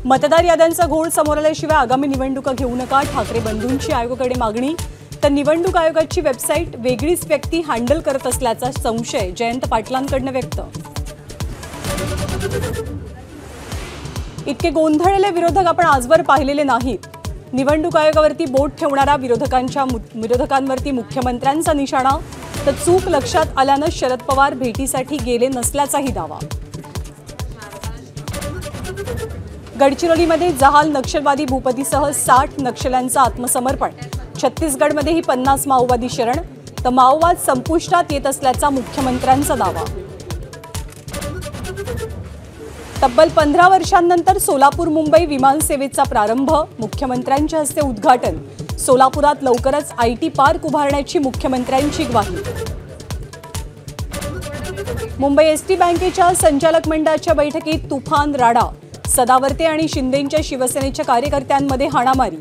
मतदार याद्यांचा घोळ समोर आल्याशिवाय आगामी निवडणुका घेऊ नका, ठाकरे बंधूंची आयोगाकडे मागणी. तर निवडणूक आयोगाची वेबसाईट वेगळीच व्यक्ती हँडल करत असल्याचा संशय जयंत पाटलांकडून व्यक्त. इतके गोंधळलेले विरोधक आपण आजवर पाहिलेले नाहीत. निवडणूक आयोगावरती बोट ठेवणारा विरोधकांवरती मुख्यमंत्र्यांचा निशाणा. तर चूक लक्षात आल्यानं शरद पवार भेटीसाठी गेले नसल्याचाही दावा. गडचिरोलीमध्ये जहाल नक्षलवादी भूपतीसह 60 नक्षल्यांचं आत्मसमर्पण. छत्तीसगडमध्येही 50 माओवादी शरण. तर माओवाद संपुष्टात येत असल्याचा मुख्यमंत्र्यांचा दावा. तब्बल 15 वर्षांनंतर सोलापूर मुंबई विमानसेवेचा प्रारंभ. मुख्यमंत्र्यांच्या हस्ते उद्घाटन. सोलापुरात लवकरच IT पार्क उभारण्याची मुख्यमंत्र्यांची ग्वाही. मुंबई एसटी बँकेच्या संचालक मंडळाच्या बैठकीत तुफान राडा. सदावर्ते आणि शिंदेंच्या शिवसेनेच्या कार्यकर्त्यांमध्ये हाणामारी.